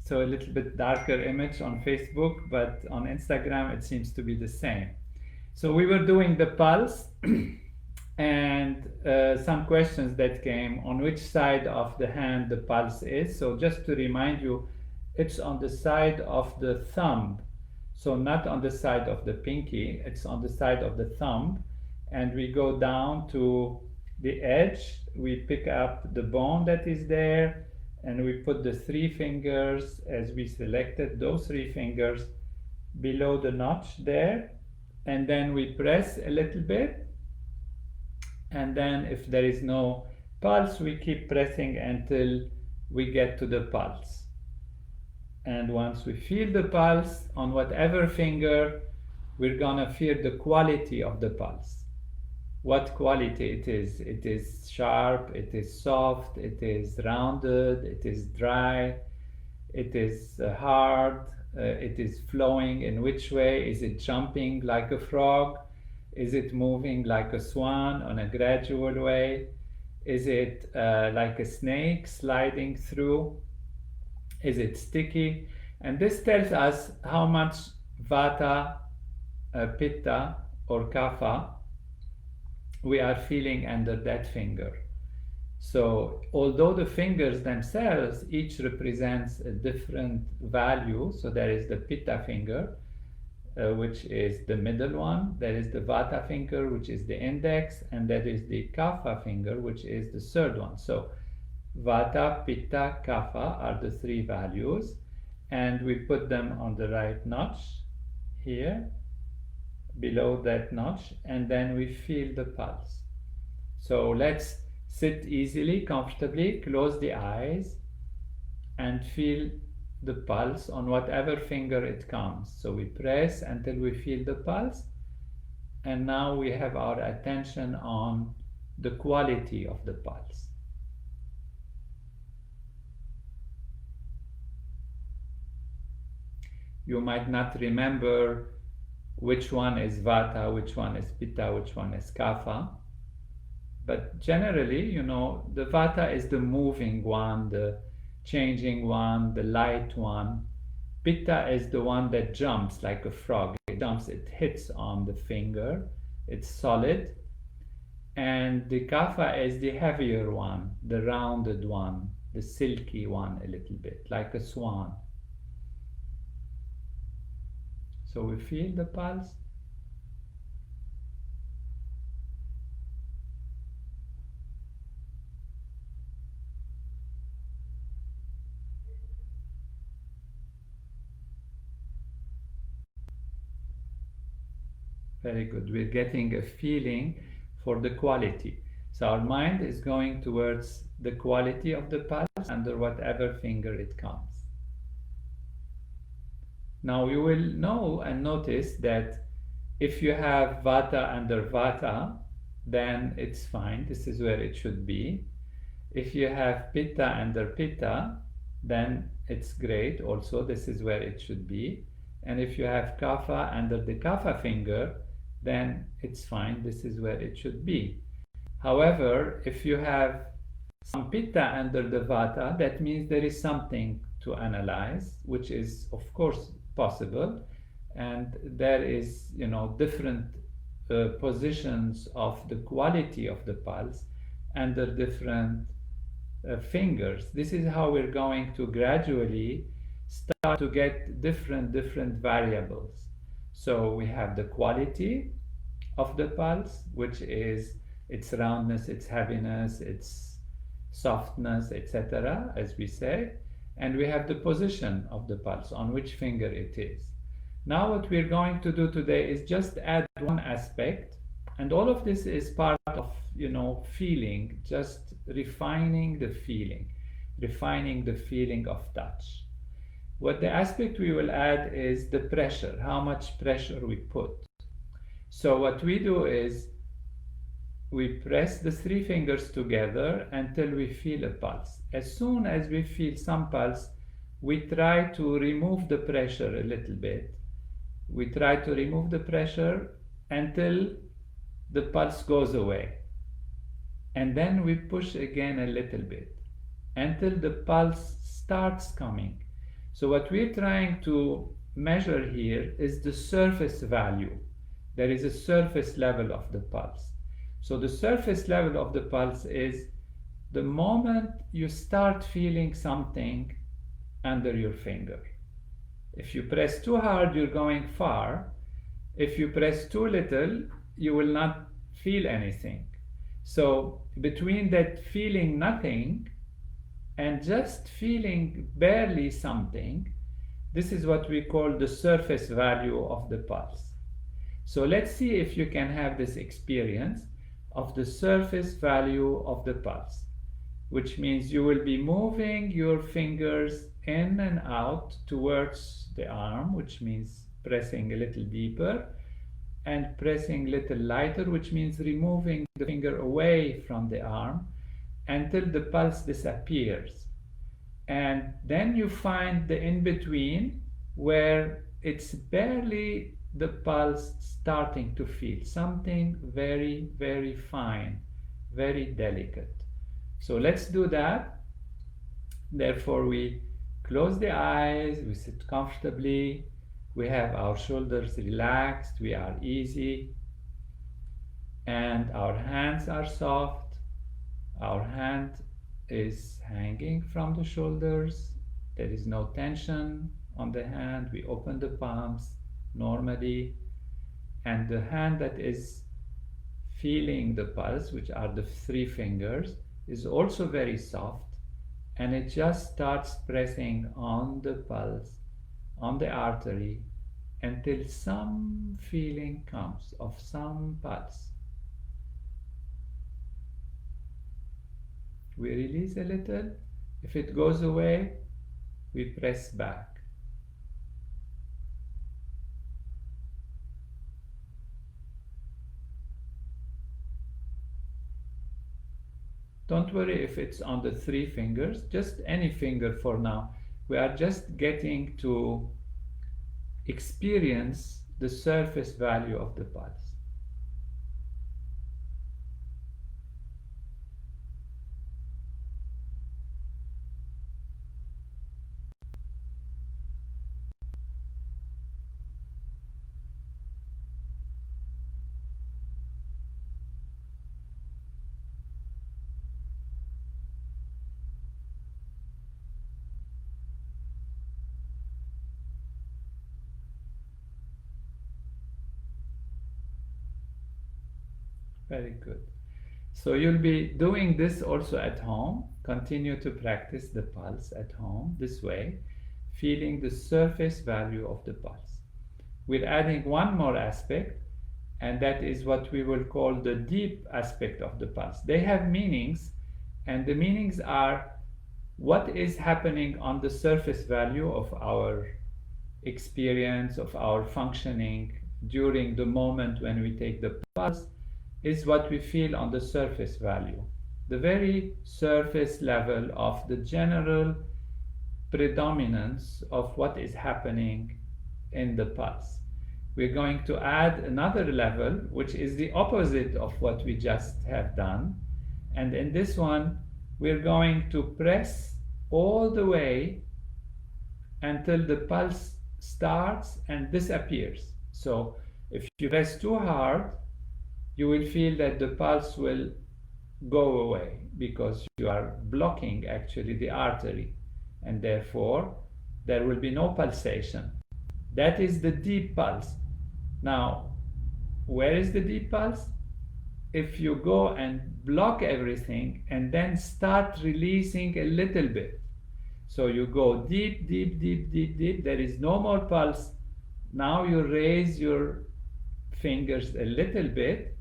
So a little bit darker image on Facebook, but on Instagram it seems to be the same. So we were doing the pulse and some questions that came on which side of the hand the pulse is. So just to remind you, it's on the side of the thumb. So not on the side of the pinky, it's on the side of the thumb. And we go down to the edge, we pick up the bone that is there, and we put the 3 fingers, as we selected those 3 fingers, below the notch there, and then we press a little bit, and then if there is no pulse, we keep pressing until we get to the pulse. And once we feel the pulse on whatever finger, we're gonna feel the quality of the pulse. What quality it is. It is sharp, it is soft, it is rounded, it is dry, it is hard, it is flowing in which way? Is it jumping like a frog? Is it moving like a swan on a gradual way? Is it like a snake sliding through? Is it sticky? And this tells us how much vata, pitta or kapha we are feeling under that finger. So although the fingers themselves each represents a different value, so there is the pitta finger, which is the middle one, there is the vata finger, which is the index, and there is the kapha finger, which is the third one. So vata, pitta, kapha are the 3 values, and we put them on the right notch here, below that notch, and then we feel the pulse. So let's sit easily, comfortably, close the eyes, and feel the pulse on whatever finger it comes. So we press until we feel the pulse, and now we have our attention on the quality of the pulse. You might not remember which one is vata, which one is pitta, which one is kapha. But generally, you know, the vata is the moving one, the changing one, the light one. Pitta is the one that jumps like a frog. It jumps, it hits on the finger, it's solid. And the kapha is the heavier one, the rounded one, the silky one a little bit, like a swan. So we feel the pulse. Very good. We're getting a feeling for the quality. So our mind is going towards the quality of the pulse under whatever finger it comes. Now you will know and notice that if you have vata under vata, then it's fine. This is where it should be. If you have pitta under pitta, then it's great. Also, this is where it should be. And if you have kapha under the kapha finger, then it's fine. This is where it should be. However, if you have some pitta under the vata, that means there is something to analyze, which is of course possible, and there is, you know, different positions of the quality of the pulse under different fingers. This is how we're going to gradually start to get different variables. So we have the quality of the pulse, which is its roundness, its heaviness, its softness, etc., as we say. And we have the position of the pulse, on which finger it is. Now what we're going to do today is just add one aspect, and all of this is part of, you know, feeling, just refining the feeling of touch. What the aspect we will add is the pressure, how much pressure we put. So what we do is we press the 3 fingers together until we feel a pulse. As soon as we feel some pulse, we try to remove the pressure a little bit. We try to remove the pressure until the pulse goes away. And then we push again a little bit until the pulse starts coming. So what we're trying to measure here is the surface value. There is a surface level of the pulse. So the surface level of the pulse is the moment you start feeling something under your finger. If you press too hard, you're going far. If you press too little, you will not feel anything. So between that feeling nothing and just feeling barely something, this is what we call the surface value of the pulse. So let's see if you can have this experience of the surface value of the pulse, which means you will be moving your fingers in and out towards the arm, which means pressing a little deeper, and pressing a little lighter, which means removing the finger away from the arm until the pulse disappears. And then you find the in-between where it's barely the pulse starting to feel something very, very fine, very delicate. So let's do that. Therefore, we close the eyes, we sit comfortably, we have our shoulders relaxed, we are easy, and our hands are soft. Our hand is hanging from the shoulders. There is no tension on the hand. We open the palms normally, and the hand that is feeling the pulse, which are the 3 fingers, is also very soft, and it just starts pressing on the pulse, on the artery, until some feeling comes of some pulse. We release a little. If it goes away, we press back. Don't worry if it's on the 3 fingers, just any finger for now. We are just getting to experience the surface value of the pulse. Very good. So you'll be doing this also at home. Continue to practice the pulse at home this way, feeling the surface value of the pulse. We're adding one more aspect, and that is what we will call the deep aspect of the pulse. They have meanings, and the meanings are what is happening on the surface value of our experience, of our functioning during the moment when we take the pulse, is what we feel on the surface value, the very surface level of the general predominance of what is happening in the pulse. We're going to add another level, which is the opposite of what we just have done. And in this one, we're going to press all the way until the pulse starts and disappears. So if you press too hard, you will feel that the pulse will go away because you are blocking actually the artery, and therefore there will be no pulsation. That is the deep pulse. Now, where is the deep pulse? If you go and block everything and then start releasing a little bit. So you go deep, deep, deep, deep, deep. There is no more pulse. Now you raise your fingers a little bit,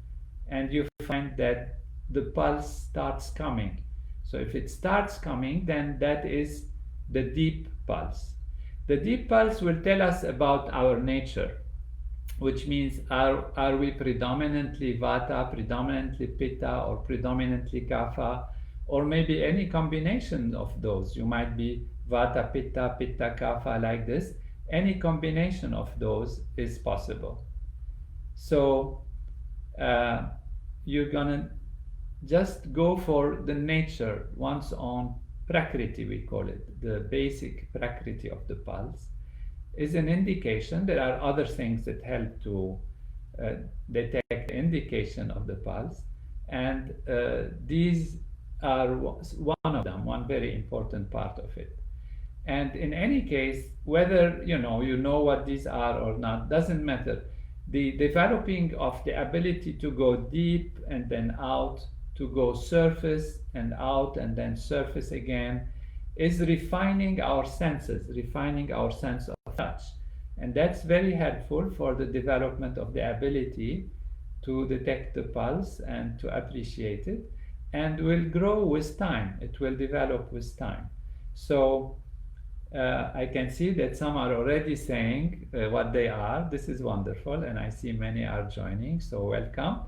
and you find that the pulse starts coming. So if it starts coming, then that is the deep pulse. The deep pulse will tell us about our nature, which means are we predominantly Vata, predominantly Pitta, or predominantly Kapha, or maybe any combination of those. You might be Vata, Pitta, Pitta, Kapha, like this. Any combination of those is possible. So you're gonna just go for the nature, one's own prakriti, we call it, the basic prakriti of the pulse, is an indication. There are other things that help to detect the indication of the pulse, and these are one of them, one very important part of it. And in any case, whether you know what these are or not, doesn't matter. The developing of the ability to go deep and then out, to go surface and out and then surface again, is refining our senses, refining our sense of touch. And that's very helpful for the development of the ability to detect the pulse and to appreciate it, and will grow with time. It will develop with time. So I can see that some are already saying what they are. This is wonderful, and I see many are joining, so welcome.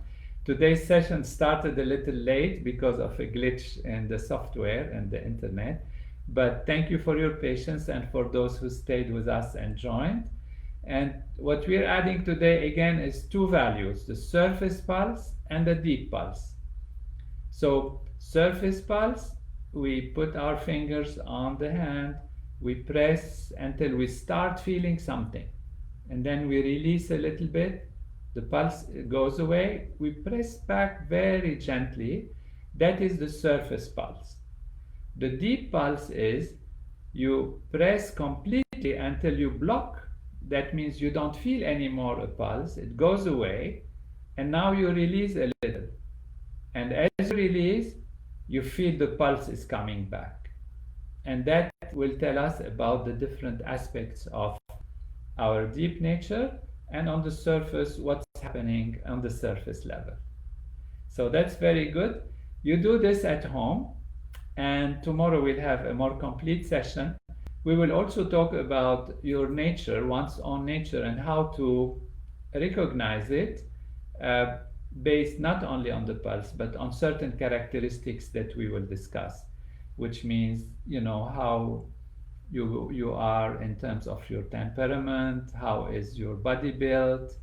Today's session started a little late because of a glitch in the software and the internet, but thank you for your patience and for those who stayed with us and joined. And what we're adding today again is two values, the surface pulse and the deep pulse. So surface pulse, we put our fingers on the hand, we press until we start feeling something, and then we release a little bit, the pulse goes away, we press back very gently. That is the surface pulse. The deep pulse is you press completely until you block. That means you don't feel anymore a pulse, it goes away, and now you release a little. And as you release, you feel the pulse is coming back. And that will tell us about the different aspects of our deep nature, and on the surface, what's happening on the surface level. So that's very good. You do this at home, and tomorrow we'll have a more complete session. We will also talk about your nature, one's own nature, and how to recognize it based not only on the pulse, but on certain characteristics that we will discuss, which means, how you are in terms of your temperament, how is your body built,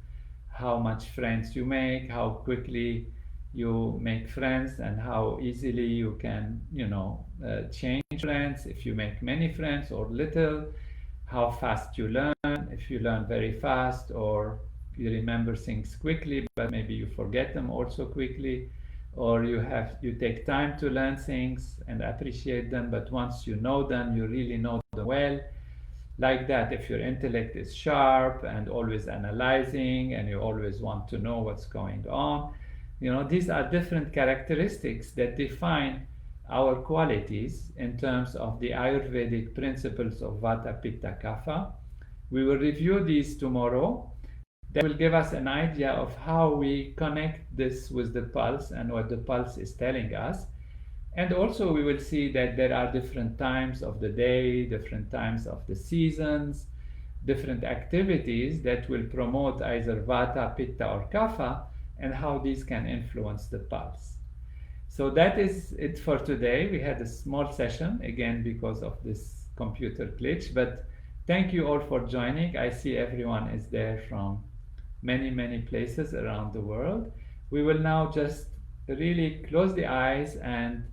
how much friends you make, how quickly you make friends, and how easily you can, change friends if you make many friends or little, how fast you learn, if you learn very fast, or you remember things quickly, but maybe you forget them also quickly, or you take time to learn things and appreciate them, but once you know them, you really know them well. Like that, if your intellect is sharp and always analyzing, and you always want to know what's going on, these are different characteristics that define our qualities in terms of the Ayurvedic principles of Vata, Pitta, Kapha. We will review these tomorrow. That will give us an idea of how we connect this with the pulse and what the pulse is telling us. And also we will see that there are different times of the day, different times of the seasons, different activities that will promote either Vata, Pitta, or Kapha, and how these can influence the pulse. So that is it for today. We had a small session, again, because of this computer glitch, but thank you all for joining. I see everyone is there from many places around the world. We will now just really close the eyes and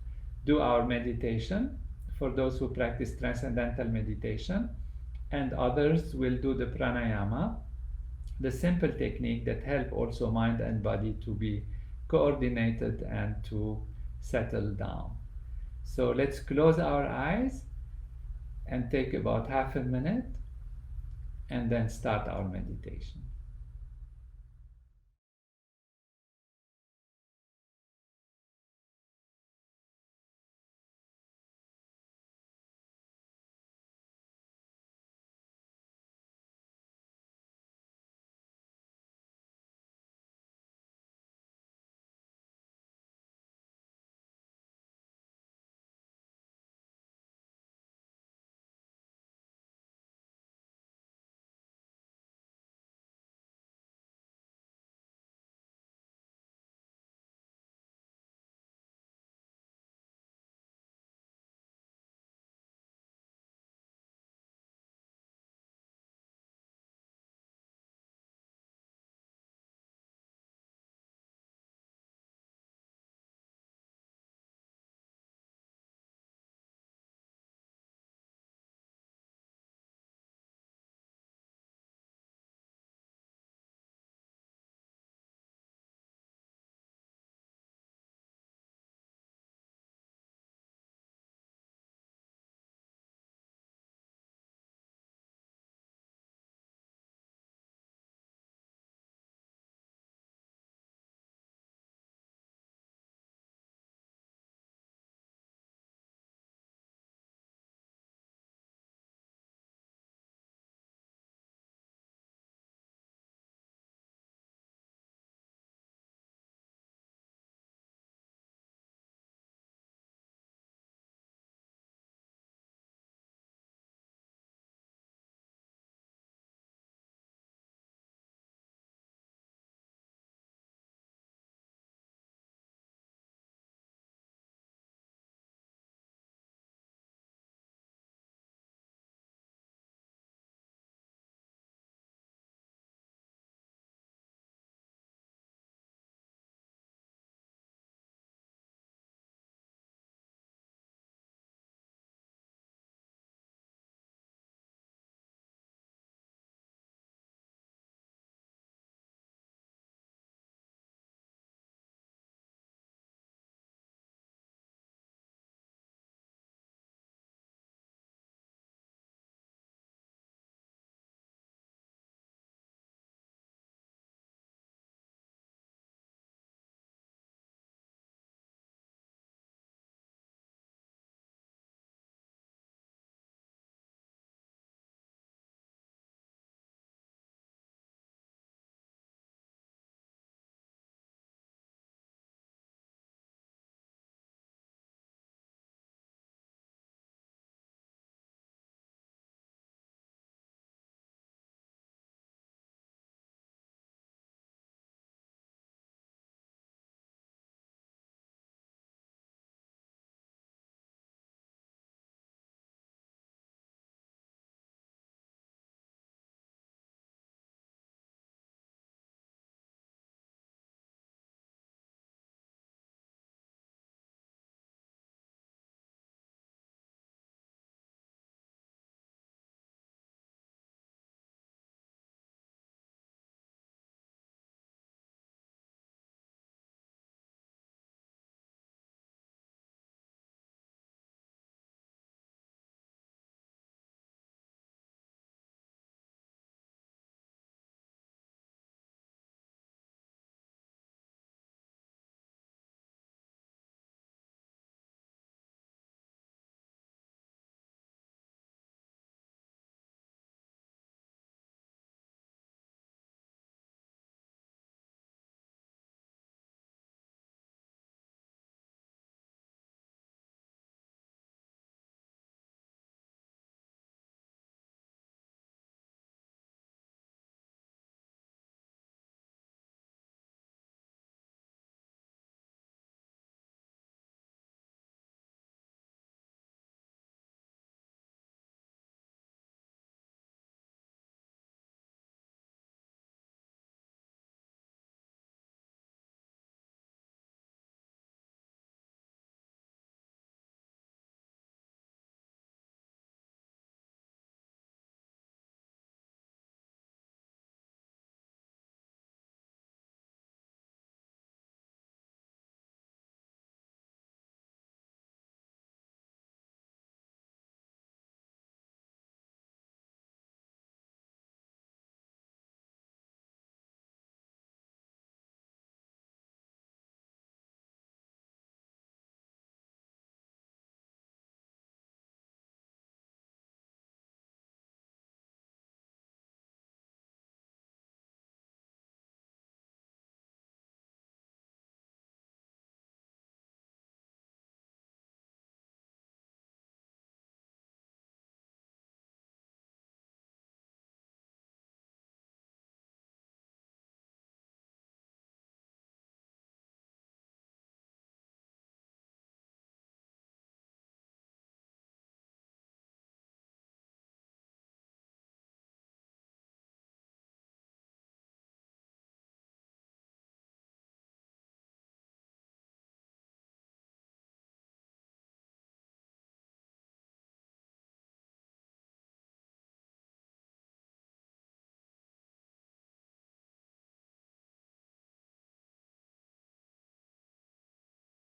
do our meditation for those who practice transcendental meditation, and others will do the pranayama, the simple technique that help also mind and body to be coordinated and to settle down. So let's close our eyes and take about half a minute and then start our meditation.